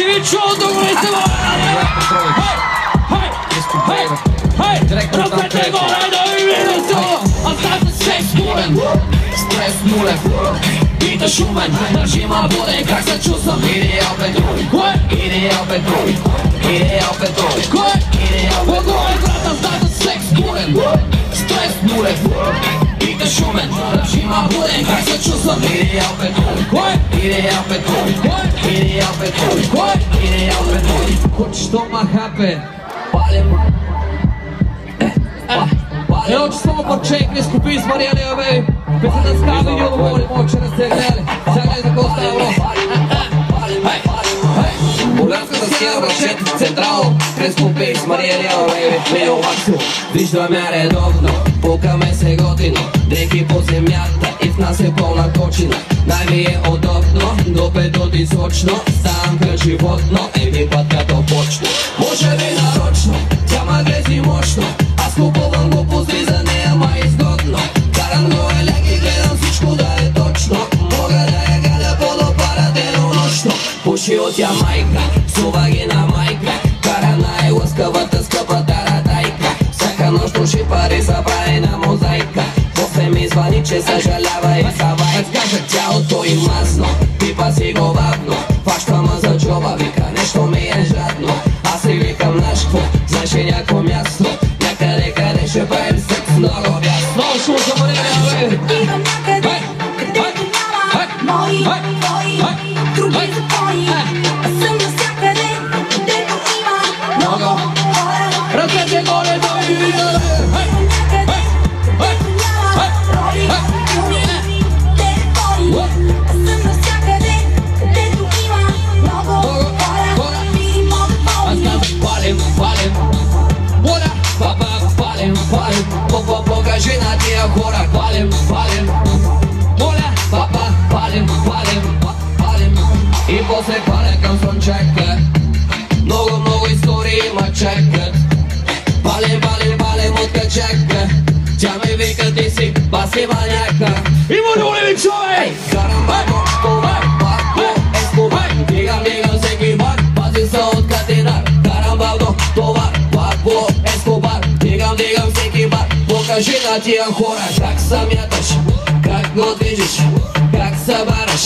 ви чудо, го не се мора! Ръцете горе да ви видя село, а стата секс нулен, стрес нулен, пита шумен, държима буде, как се чувствам, идеал петрол, кое? Идеал петрол, идеал петрол, кое? Идеал петрол, отгоре брата, стата секс нулен, стрес нулен, пита шумен, държима буде, как се чувствам, идеал петрол, кое? Идеал петрол, кое? Идеал петрол, кое? Идеал петрol, хоч що ма хапе, палим. Evo će samo poček, ne skupi s Marijaneva, baby. Već se da skavi i odgovorimo, će nas se gledali. Sad ne znam ko stavilo. Бурганската схема разчет централно. През купи с Marijaneva, baby. Мео Максо, виждаме редовно. Пукаме се готино. Дрехи по земята и в нас е пълна точина. Най-ми е удобно, допето ти сочно. Ставам към животно, един път като почно. Може би нарочно, тя ма грези мощно. Аз купувам глупости за нея, ма изгодно. Карам го еляк и гледам всичко да е точно. Мога да я гадя подопара денонощно. Пуши от Ямайка, сува ги на майка. Кара най-лъскавата скъпа таратайка. Всяка нощ туши пари са прави на мозайка. После ми звъни, че съжалява и савай. Кажа тялото и мазно, пипа си го бавно. Фаща ма за джоба, вика нещо ми е жадно. Аз си викам нашко, знаеш ли някакво място? Къде ще правим секс много бясно. Много шум за Marijaneva, baby. Идвам някъде, където няма мои, твои, други закони. Аз съм навсякъде, където има много хора. Ръцете горе да ви видя. Идвам някъде, където няма роли, филми, телефони. Аз съм навсякъде, където има много хора. Види мода Аз казах палим, палим. Моля, папа, палим, палим. Покажи на тия хора, палим, палим. Моля, папа, палим, палим, палим. И после паля към слънчака. Много, много истории ма чакат. Палим, палим, палим от качака. Тя ми вика, ти си баси маняка. Има ли ви човек? Карам бако, това, бако, ескобар. Дигам, дигам всеки бар, пази се от катинар. Карам бако, това, бако, ескобар. Дигам, дигам всеки бар. Покажи на тия хора как се мяташ, как го движиш, как се бараш,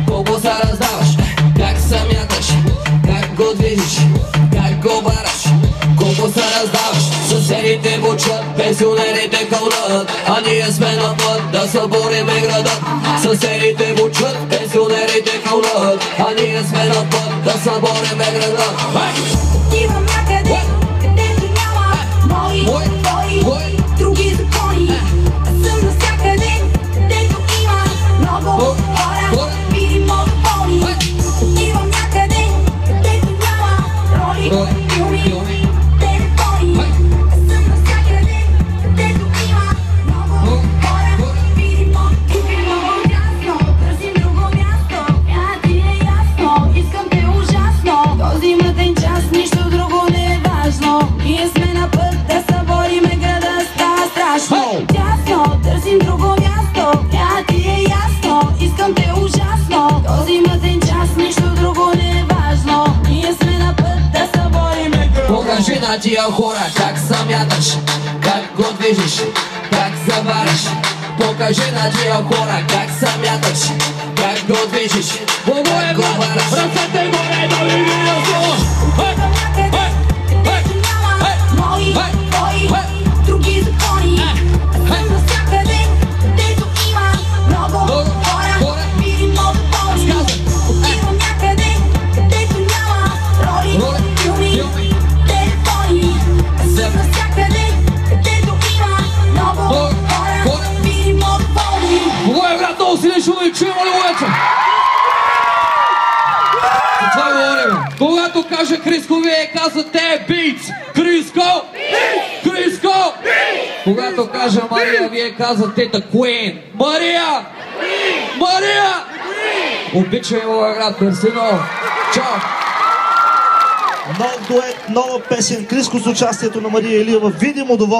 колко се раздаваш. Как се мяташ, как го движиш, как го бараш, колко се раздаваш. Съседите бучат, пенсионерите кълнат, а ние сме на път да събориме градът. Съседите бучат, пенсионерите кълнат, а ние сме на път да събориме градът. Отивам някъде, където няма мои, твои, други закони. Аз съм навсякъде, където има много хора. Види мода пълни. Отивам някъде, където няма роли, филми, телефони. Аз съм навсякъде, където има много хора. Види мода ясно, търсим друго място. Ти е ясно, искам те ужасно. Този мъден час, нищо друго не е важно. Ние сме на път да събориме града, става страшно. Тясно, търсим друго място. Ти е ясно, искам те ужасно. Този мъден час, нищо друго не е важно. Ние сме на път да събориме града. Покажи на тия хора как се мяташ, как го движиш, как завариш. Покажи на тия хора как се мяташ, как го движиш, как го бараш. Ръцете горе да ви видя село. Идвам някъде, където няма мои, твои, други закони. Аз съм навсякъде, където има много хора. Види мода пълни. Отивам някъде, където няма роли, филми, телефони. Аз съм навсякъде, където има много хора. Види мода пълни. Кого е брат, много си не шуми, чуем ли момента? За това говорим. Когато каже Криско, вие казвате битс. Криско! Криско! Когато каже Мария, вие казвате The Queen. Мария! Мария! Обичаме моя град, мерси много. Чао! Нов дует, нова песен, Криско с участието на Мария Илиева. Видимо доволно.